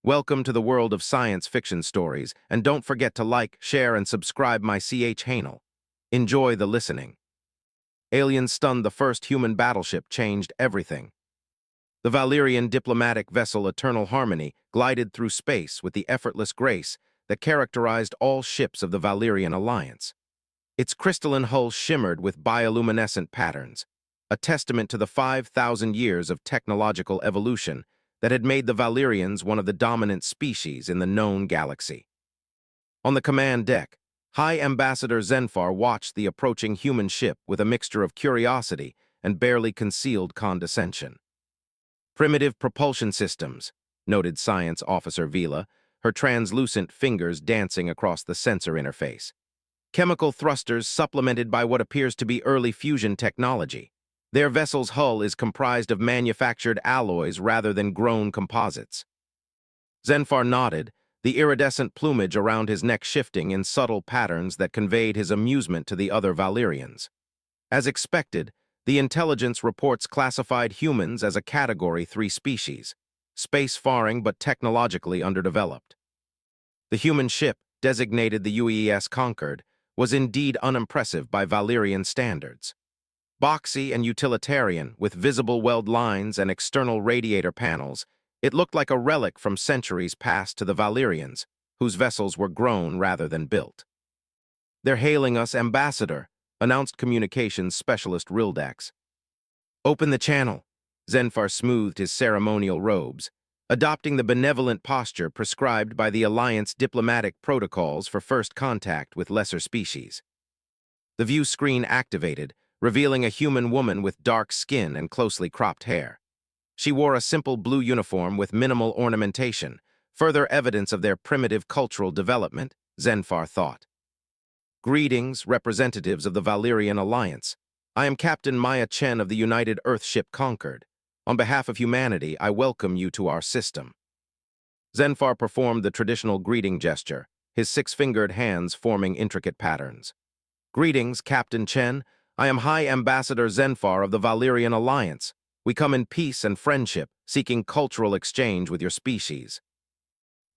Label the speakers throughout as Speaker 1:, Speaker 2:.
Speaker 1: Welcome to the world of science fiction stories, and don't forget to like, share, and subscribe my CH Hanel. Enjoy the listening. Aliens stunned the first human battleship changed everything. The Valerian diplomatic vessel Eternal Harmony glided through space with the effortless grace that characterized all ships of the Valerian Alliance. Its crystalline hull shimmered with bioluminescent patterns, a testament to the 5,000 years of technological evolution that had made the Valerians one of the dominant species in the known galaxy. On the command deck, High Ambassador Zenfar watched the approaching human ship with a mixture of curiosity and barely concealed condescension. Primitive propulsion systems, noted Science Officer Vila, her translucent fingers dancing across the sensor interface. Chemical thrusters supplemented by what appears to be early fusion technology. Their vessel's hull is comprised of manufactured alloys rather than grown composites. Zenfar nodded, the iridescent plumage around his neck shifting in subtle patterns that conveyed his amusement to the other Valerians. As expected, the intelligence reports classified humans as a Category 3 species, space-faring but technologically underdeveloped. The human ship, designated the UES Concord, was indeed unimpressive by Valerian standards. Boxy and utilitarian, with visible weld lines and external radiator panels, it looked like a relic from centuries past to the Valerians, whose vessels were grown rather than built. "They're hailing us, Ambassador," announced communications specialist Rildax. "Open the channel." Zenfar smoothed his ceremonial robes, adopting the benevolent posture prescribed by the Alliance diplomatic protocols for first contact with lesser species. The view screen activated, revealing a human woman with dark skin and closely cropped hair. She wore a simple blue uniform with minimal ornamentation, further evidence of their primitive cultural development, Zenfar thought. "Greetings, representatives of the Valerian Alliance. I am Captain Maya Chen of the United Earthship Concord. On behalf of humanity, I welcome you to our system." Zenfar performed the traditional greeting gesture, his six-fingered hands forming intricate patterns. "Greetings, Captain Chen. I am High Ambassador Zenfar of the Valerian Alliance. We come in peace and friendship, seeking cultural exchange with your species."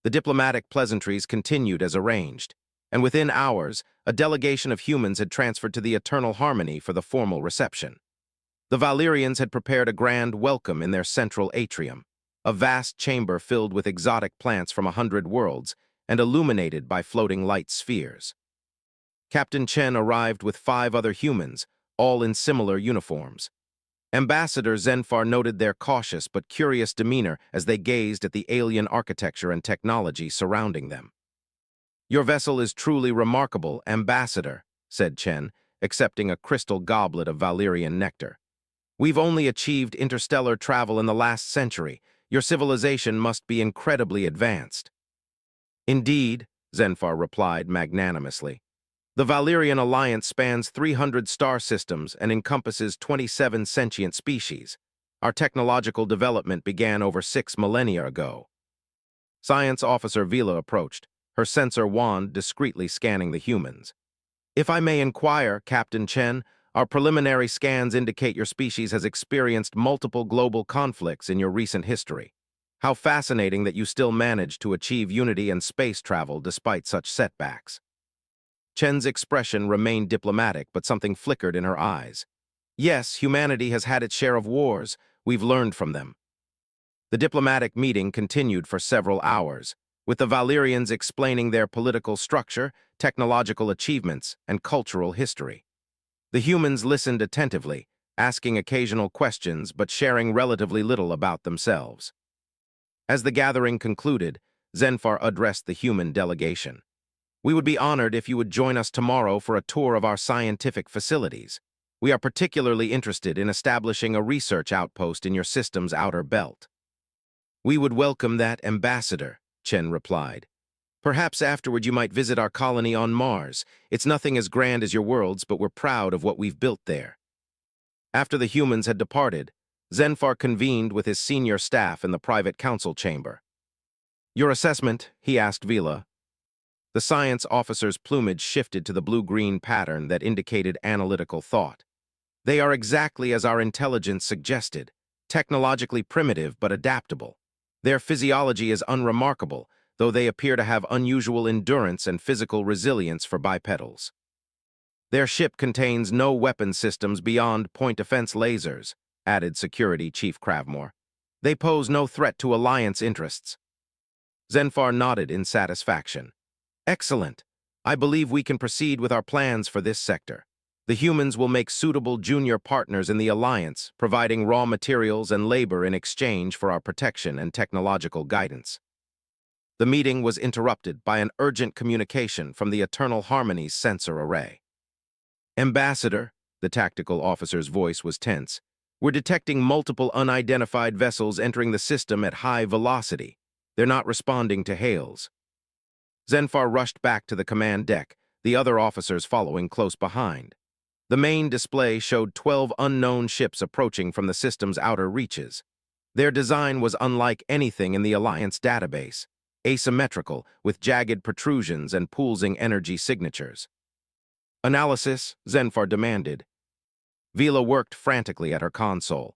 Speaker 1: The diplomatic pleasantries continued as arranged, and within hours, a delegation of humans had transferred to the Eternal Harmony for the formal reception. The Valerians had prepared a grand welcome in their central atrium, a vast chamber filled with exotic plants from 100 worlds and illuminated by floating light spheres. Captain Chen arrived with 5 other humans, all in similar uniforms. Ambassador Zenfar noted their cautious but curious demeanor as they gazed at the alien architecture and technology surrounding them. "Your vessel is truly remarkable, Ambassador," said Chen, accepting a crystal goblet of Valerian nectar. "We've only achieved interstellar travel in the last century. Your civilization must be incredibly advanced." "Indeed," Zenfar replied magnanimously. "The Valerian Alliance spans 300 star systems and encompasses 27 sentient species. Our technological development began over 6 millennia ago." Science Officer Vila approached, her sensor wand discreetly scanning the humans. "If I may inquire, Captain Chen, our preliminary scans indicate your species has experienced multiple global conflicts in your recent history. How fascinating that you still managed to achieve unity and space travel despite such setbacks." Chen's expression remained diplomatic, but something flickered in her eyes. "Yes, humanity has had its share of wars. We've learned from them." The diplomatic meeting continued for several hours, with the Valerians explaining their political structure, technological achievements, and cultural history. The humans listened attentively, asking occasional questions but sharing relatively little about themselves. As the gathering concluded, Zenfar addressed the human delegation. "We would be honored if you would join us tomorrow for a tour of our scientific facilities. We are particularly interested in establishing a research outpost in your system's outer belt." "We would welcome that, Ambassador," Chen replied. "Perhaps afterward you might visit our colony on Mars. It's nothing as grand as your worlds, but we're proud of what we've built there." After the humans had departed, Zenfar convened with his senior staff in the private council chamber. "Your assessment?" he asked Vila. The science officer's plumage shifted to the blue-green pattern that indicated analytical thought. "They are exactly as our intelligence suggested, technologically primitive but adaptable. Their physiology is unremarkable, though they appear to have unusual endurance and physical resilience for bipedals. Their ship contains no weapon systems beyond point-defense lasers, added Security Chief Cravmore. They pose no threat to Alliance interests. Zenfar nodded in satisfaction. Excellent. I believe we can proceed with our plans for this sector. The humans will make suitable junior partners in the Alliance, providing raw materials and labor in exchange for our protection and technological guidance. The meeting was interrupted by an urgent communication from the Eternal Harmony's sensor array. Ambassador, the tactical officer's voice was tense, we're detecting multiple unidentified vessels entering the system at high velocity. They're not responding to hails. Zenfar rushed back to the command deck, the other officers following close behind. The main display showed 12 unknown ships approaching from the system's outer reaches. Their design was unlike anything in the Alliance database, asymmetrical, with jagged protrusions and pulsing energy signatures. Analysis, Zenfar demanded. Vila worked frantically at her console.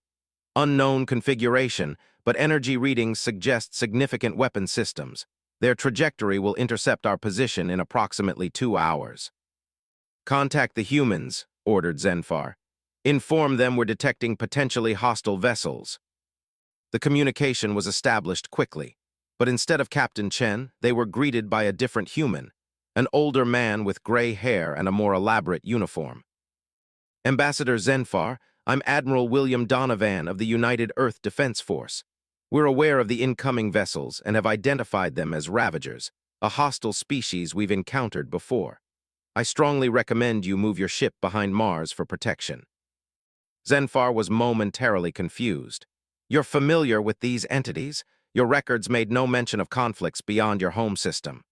Speaker 1: Unknown configuration, but energy readings suggest significant weapon systems. Their trajectory will intercept our position in approximately 2 hours. Contact the humans, ordered Zenfar. Inform them we're detecting potentially hostile vessels. The communication was established quickly, but instead of Captain Chen, they were greeted by a different human, an older man with gray hair and a more elaborate uniform. Ambassador Zenfar, I'm Admiral William Donovan of the United Earth Defense Force. We're aware of the incoming vessels and have identified them as Ravagers, a hostile species we've encountered before. I strongly recommend you move your ship behind Mars for protection. Zenfar was momentarily confused. You're familiar with these entities? Your records made no mention of conflicts beyond your home system.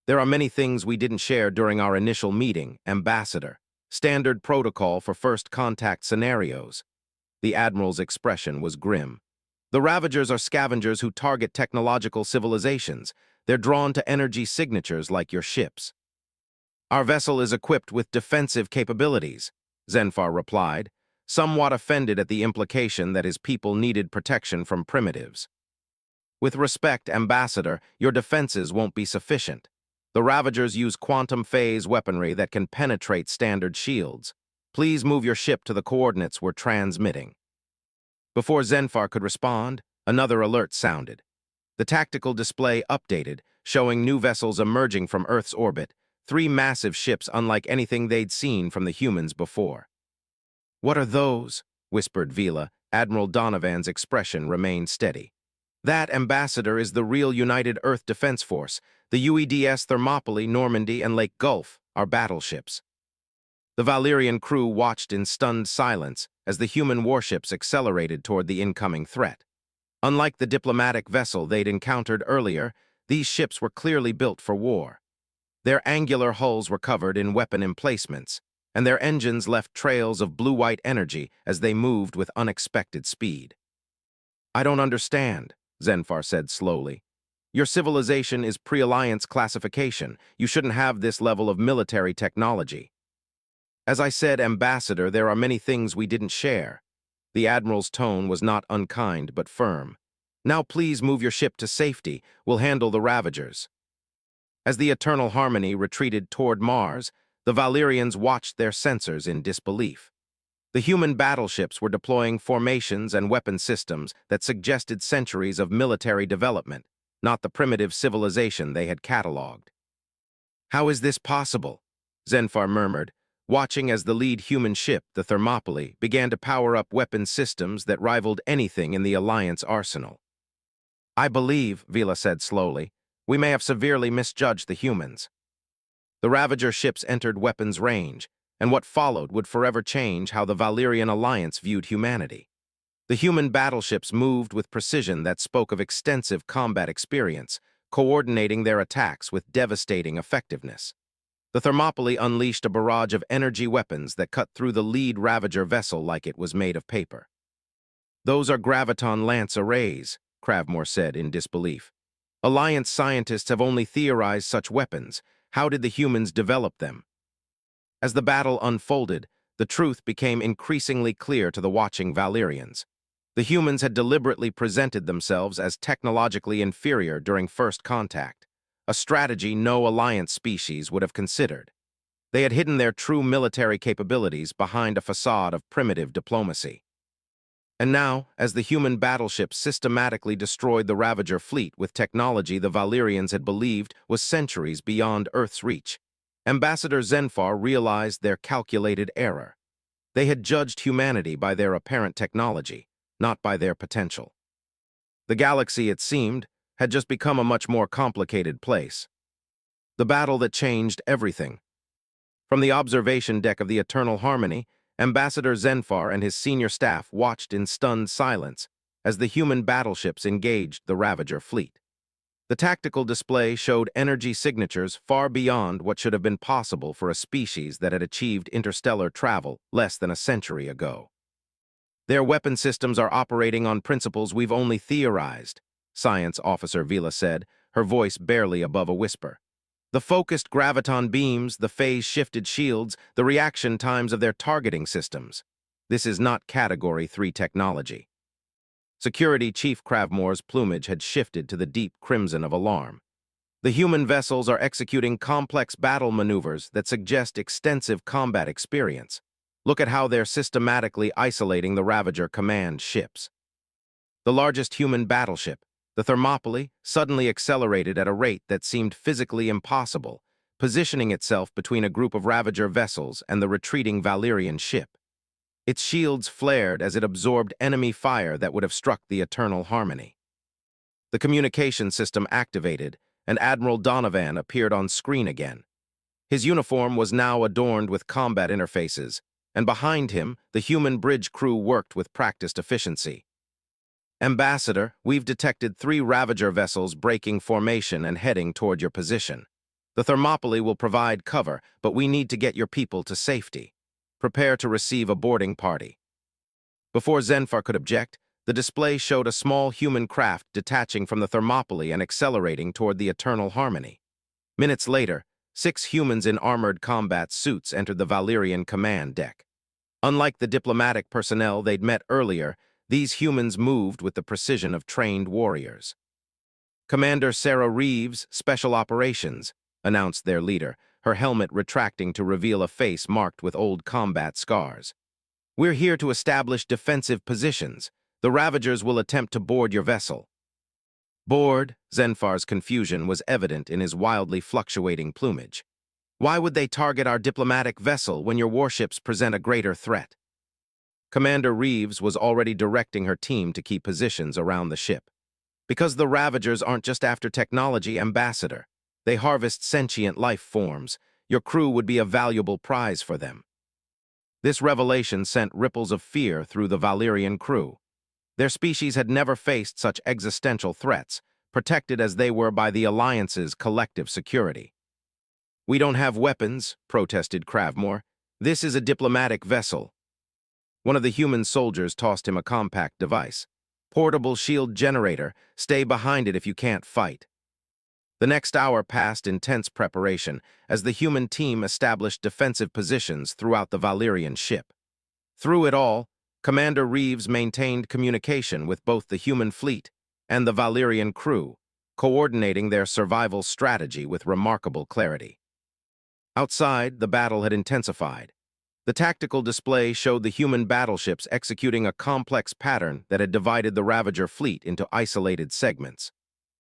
Speaker 1: There are many things we didn't share during our initial meeting, Ambassador. Standard protocol for first contact scenarios. The Admiral's expression was grim. The Ravagers are scavengers who target technological civilizations. They're drawn to energy signatures like your ships. Our vessel is equipped with defensive capabilities, Zenfar replied, somewhat offended at the implication that his people needed protection from primitives. With respect, Ambassador, your defenses won't be sufficient. The Ravagers use quantum phase weaponry that can penetrate standard shields. Please move your ship to the coordinates we're transmitting. Before Zenfar could respond, another alert sounded. The tactical display updated, showing new vessels emerging from Earth's orbit, 3 massive ships unlike anything they'd seen from the humans before. What are those? Whispered Vila. Admiral Donovan's expression remained steady. That, Ambassador, is the real United Earth Defense Force. The UEDS Thermopylae, Normandy, and Lake Gulf are battleships. The Valerian crew watched in stunned silence as the human warships accelerated toward the incoming threat. Unlike the diplomatic vessel they'd encountered earlier, these ships were clearly built for war. Their angular hulls were covered in weapon emplacements, and their engines left trails of blue-white energy as they moved with unexpected speed. I don't understand, Zenfar said slowly. Your civilization is pre-Alliance classification. You shouldn't have this level of military technology. As I said, Ambassador, there are many things we didn't share. The Admiral's tone was not unkind but firm. Now please move your ship to safety. We'll handle the Ravagers. As the Eternal Harmony retreated toward Mars, the Valerians watched their sensors in disbelief. The human battleships were deploying formations and weapon systems that suggested centuries of military development, not the primitive civilization they had catalogued. How is this possible? Zenfar murmured, watching as the lead human ship, the Thermopylae, began to power up weapon systems that rivaled anything in the Alliance arsenal. I believe, Vila said slowly, we may have severely misjudged the humans. The Ravager ships entered weapons range, and what followed would forever change how the Valerian Alliance viewed humanity. The human battleships moved with precision that spoke of extensive combat experience, coordinating their attacks with devastating effectiveness. The Thermopylae unleashed a barrage of energy weapons that cut through the lead Ravager vessel like it was made of paper. Those are graviton lance arrays, Cravmore said in disbelief. Alliance scientists have only theorized such weapons. How did the humans develop them? As the battle unfolded, the truth became increasingly clear to the watching Valerians. The humans had deliberately presented themselves as technologically inferior during first contact, a strategy no alliance species would have considered. They had hidden their true military capabilities behind a facade of primitive diplomacy. And now, as the human battleship systematically destroyed the Ravager fleet with technology the Valyrians had believed was centuries beyond Earth's reach, Ambassador Zenfar realized their calculated error. They had judged humanity by their apparent technology, not by their potential. The galaxy, it seemed, had just become a much more complicated place. The battle that changed everything. From the observation deck of the Eternal Harmony, Ambassador Zenfar and his senior staff watched in stunned silence as the human battleships engaged the Ravager fleet. The tactical display showed energy signatures far beyond what should have been possible for a species that had achieved interstellar travel less than a century ago. Their weapon systems are operating on principles we've only theorized, Science Officer Vila said, her voice barely above a whisper. The focused graviton beams, the phase-shifted shields, the reaction times of their targeting systems. This is not Category 3 technology. Security Chief Cravmore's plumage had shifted to the deep crimson of alarm. The human vessels are executing complex battle maneuvers that suggest extensive combat experience. Look at how they're systematically isolating the Ravager command ships. The largest human battleship, the Thermopylae, suddenly accelerated at a rate that seemed physically impossible, positioning itself between a group of Ravager vessels and the retreating Valyrian ship. Its shields flared as it absorbed enemy fire that would have struck the Eternal Harmony. The communication system activated, and Admiral Donovan appeared on screen again. His uniform was now adorned with combat interfaces, and behind him, the human bridge crew worked with practiced efficiency. Ambassador, we've detected 3 Ravager vessels breaking formation and heading toward your position. The Thermopylae will provide cover, but we need to get your people to safety. Prepare to receive a boarding party. Before Zenfar could object, the display showed a small human craft detaching from the Thermopylae and accelerating toward the Eternal Harmony. Minutes later, 6 humans in armored combat suits entered the Valyrian command deck. Unlike the diplomatic personnel they'd met earlier, these humans moved with the precision of trained warriors. Commander Sarah Reeves, Special Operations, announced their leader, her helmet retracting to reveal a face marked with old combat scars. We're here to establish defensive positions. The Ravagers will attempt to board your vessel. Board? Zenfar's confusion was evident in his wildly fluctuating plumage. Why would they target our diplomatic vessel when your warships present a greater threat? Commander Reeves was already directing her team to keep positions around the ship. Because the Ravagers aren't just after technology, Ambassador. They harvest sentient life forms. Your crew would be a valuable prize for them. This revelation sent ripples of fear through the Valyrian crew. Their species had never faced such existential threats, protected as they were by the Alliance's collective security. We don't have weapons, protested Cravmore. This is a diplomatic vessel. One of the human soldiers tossed him a compact device. Portable shield generator. Stay behind it if you can't fight. The next hour passed in tense preparation as the human team established defensive positions throughout the Valyrian ship. Through it all, Commander Reeves maintained communication with both the human fleet and the Valyrian crew, coordinating their survival strategy with remarkable clarity. Outside, the battle had intensified. The tactical display showed the human battleships executing a complex pattern that had divided the Ravager fleet into isolated segments.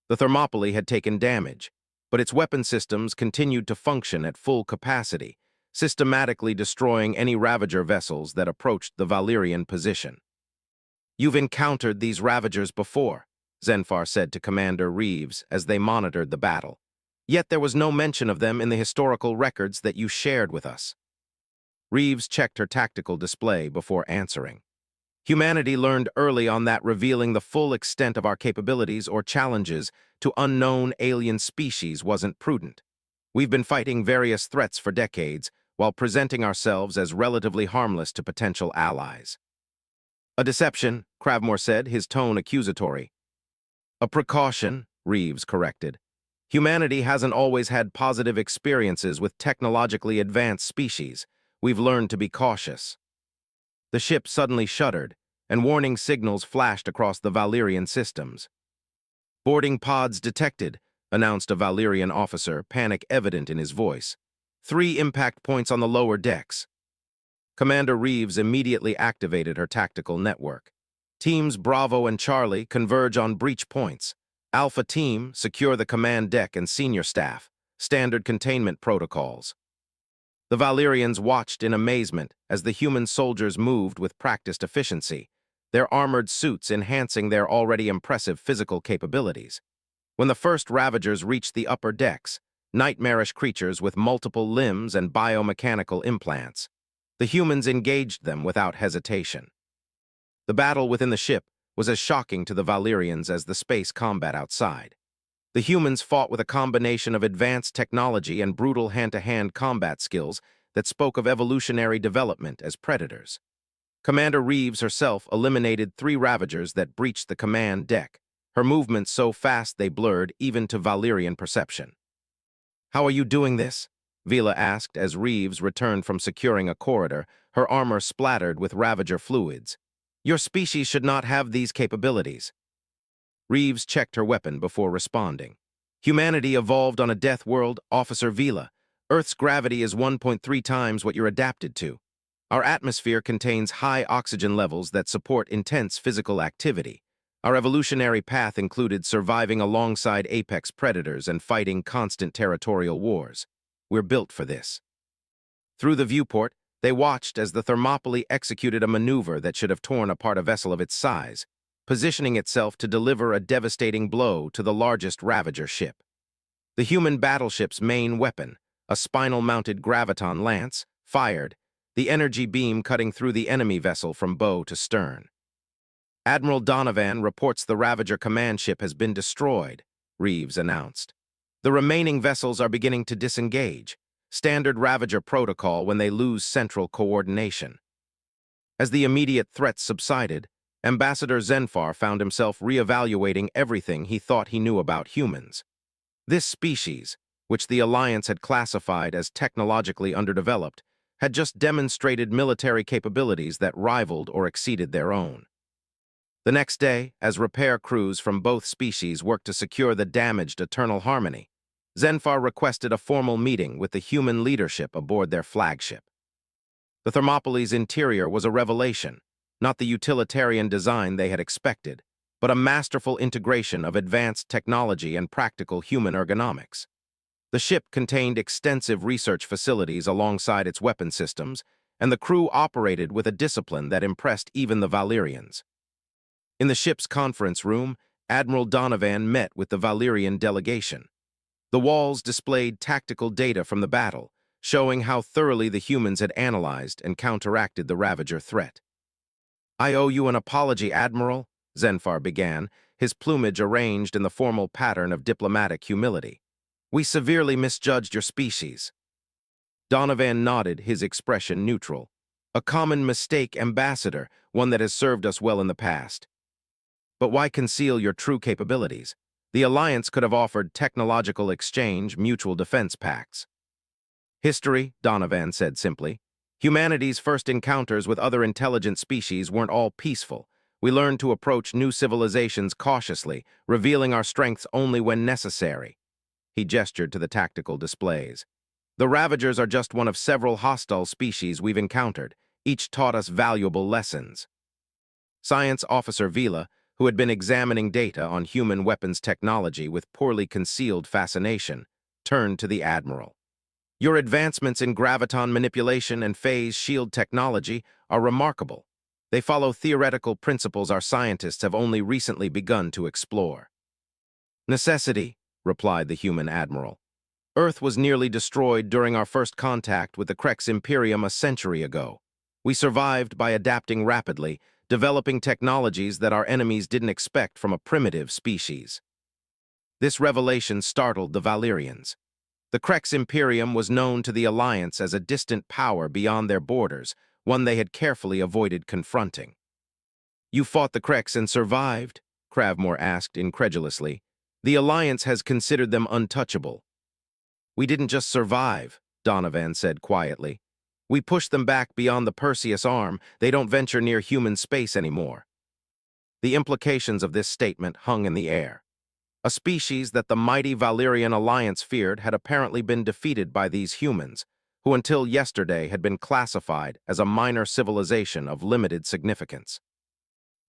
Speaker 1: The Thermopylae had taken damage, but its weapon systems continued to function at full capacity, systematically destroying any Ravager vessels that approached the Valyrian position. You've encountered these Ravagers before, Zenfar said to Commander Reeves as they monitored the battle. Yet there was no mention of them in the historical records that you shared with us. Reeves checked her tactical display before answering. Humanity learned early on that revealing the full extent of our capabilities or challenges to unknown alien species wasn't prudent. We've been fighting various threats for decades, while presenting ourselves as relatively harmless to potential allies. A deception, Cravmore said, his tone accusatory. A precaution, Reeves corrected. Humanity hasn't always had positive experiences with technologically advanced species. We've learned to be cautious. The ship suddenly shuddered, and warning signals flashed across the Valerian systems. "Boarding pods detected," announced a Valerian officer, panic evident in his voice. "3 impact points on the lower decks." Commander Reeves immediately activated her tactical network. Teams Bravo and Charlie converge on breach points. Alpha Team secure the command deck and senior staff. Standard containment protocols. The Valerians watched in amazement as the human soldiers moved with practiced efficiency, their armored suits enhancing their already impressive physical capabilities. When the first Ravagers reached the upper decks, nightmarish creatures with multiple limbs and biomechanical implants, the humans engaged them without hesitation. The battle within the ship was as shocking to the Valerians as the space combat outside. The humans fought with a combination of advanced technology and brutal hand-to-hand combat skills that spoke of evolutionary development as predators. Commander Reeves herself eliminated 3 Ravagers that breached the command deck, her movements so fast they blurred even to Valerian perception. "How are you doing this?" Vila asked as Reeves returned from securing a corridor, her armor splattered with Ravager fluids. "Your species should not have these capabilities." Reeves checked her weapon before responding. "Humanity evolved on a death world, Officer Vila. Earth's gravity is 1.3 times what you're adapted to. Our atmosphere contains high oxygen levels that support intense physical activity. Our evolutionary path included surviving alongside apex predators and fighting constant territorial wars. We're built for this." Through the viewport, they watched as the Thermopylae executed a maneuver that should have torn apart a vessel of its size, positioning itself to deliver a devastating blow to the largest Ravager ship. The human battleship's main weapon, a spinal-mounted graviton lance, fired, the energy beam cutting through the enemy vessel from bow to stern. "Admiral Donovan reports the Ravager command ship has been destroyed," Reeves announced. "The remaining vessels are beginning to disengage, standard Ravager protocol when they lose central coordination." As the immediate threats subsided, Ambassador Zenfar found himself reevaluating everything he thought he knew about humans. This species, which the Alliance had classified as technologically underdeveloped, had just demonstrated military capabilities that rivaled or exceeded their own. The next day, as repair crews from both species worked to secure the damaged Eternal Harmony, Zenfar requested a formal meeting with the human leadership aboard their flagship. The Thermopylae's interior was a revelation, not the utilitarian design they had expected, but a masterful integration of advanced technology and practical human ergonomics. The ship contained extensive research facilities alongside its weapon systems, and the crew operated with a discipline that impressed even the Valerians. In the ship's conference room, Admiral Donovan met with the Valerian delegation. The walls displayed tactical data from the battle, showing how thoroughly the humans had analyzed and counteracted the Ravager threat. "I owe you an apology, Admiral," Zenfar began, his plumage arranged in the formal pattern of diplomatic humility. "We severely misjudged your species." Donovan nodded, his expression neutral. "A common mistake, Ambassador, one that has served us well in the past. But why conceal your true capabilities? The Alliance could have offered technological exchange, mutual defense pacts." "History," Donovan said simply. "Humanity's first encounters with other intelligent species weren't all peaceful. We learned to approach new civilizations cautiously, revealing our strengths only when necessary." He gestured to the tactical displays. "The Ravagers are just one of several hostile species we've encountered. Each taught us valuable lessons." Science Officer Vila, who had been examining data on human weapons technology with poorly concealed fascination, turned to the Admiral. "Your advancements in graviton manipulation and phase shield technology are remarkable. They follow theoretical principles our scientists have only recently begun to explore." "Necessity," replied the human Admiral. "Earth was nearly destroyed during our first contact with the Crex Imperium a century ago. We survived by adapting rapidly, developing technologies that our enemies didn't expect from a primitive species." This revelation startled the Valerians. The Crex Imperium was known to the Alliance as a distant power beyond their borders, one they had carefully avoided confronting. "You fought the Crex and survived?" Cravmore asked incredulously. "The Alliance has considered them untouchable." "We didn't just survive," Donovan said quietly. We push them back beyond the Perseus arm. They don't venture near human space anymore. The implications of this statement hung in the air. A species that the mighty Valerian alliance feared had apparently been defeated by these humans, who until yesterday had been classified as a minor civilization of limited significance.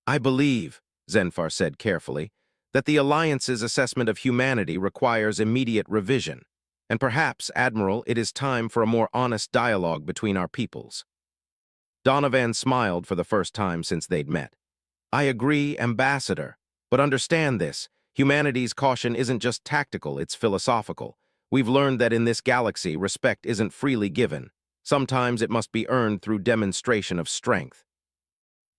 Speaker 1: I believe, Zenfar said carefully, that the Alliance's assessment of humanity requires immediate revision, and perhaps, Admiral, it is time for a more honest dialogue between our peoples. Donovan smiled for the first time since they'd met. I agree, Ambassador, but understand this. Humanity's caution isn't just tactical, it's philosophical. We've learned that in this galaxy, respect isn't freely given. Sometimes it must be earned through demonstration of strength.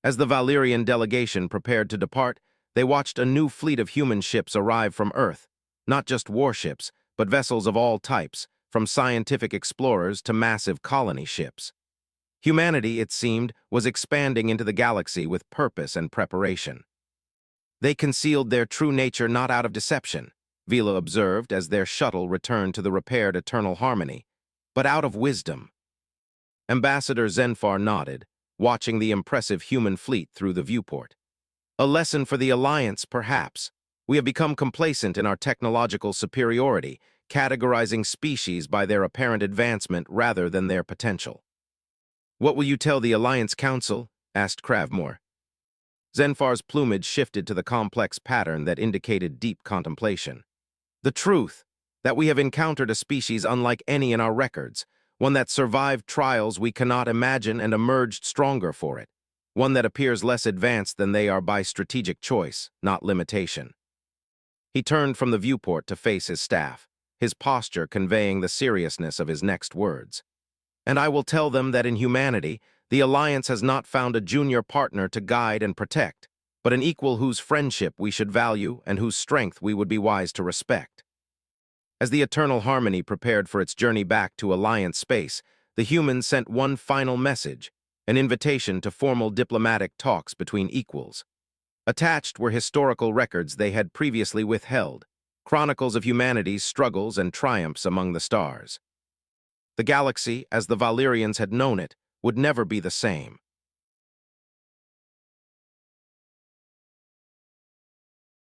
Speaker 1: As the Valerian delegation prepared to depart, they watched a new fleet of human ships arrive from Earth. Not just warships, but vessels of all types, from scientific explorers to massive colony ships. Humanity, it seemed, was expanding into the galaxy with purpose and preparation. They concealed their true nature not out of deception, Vila observed as their shuttle returned to the repaired Eternal Harmony, but out of wisdom. Ambassador Zenfar nodded, watching the impressive human fleet through the viewport. A lesson for the Alliance, perhaps. We have become complacent in our technological superiority, categorizing species by their apparent advancement rather than their potential. What will you tell the Alliance Council? Asked Cravmore. Zenfar's plumage shifted to the complex pattern that indicated deep contemplation. The truth, that we have encountered a species unlike any in our records, one that survived trials we cannot imagine and emerged stronger for it, one that appears less advanced than they are by strategic choice, not limitation. He turned from the viewport to face his staff, his posture conveying the seriousness of his next words. And I will tell them that in humanity, the Alliance has not found a junior partner to guide and protect, but an equal whose friendship we should value and whose strength we would be wise to respect. As the Eternal Harmony prepared for its journey back to Alliance space, the humans sent one final message, an invitation to formal diplomatic talks between equals. Attached were historical records they had previously withheld, chronicles of humanity's struggles and triumphs among the stars. The galaxy, as the Valerians had known it, would never be the same.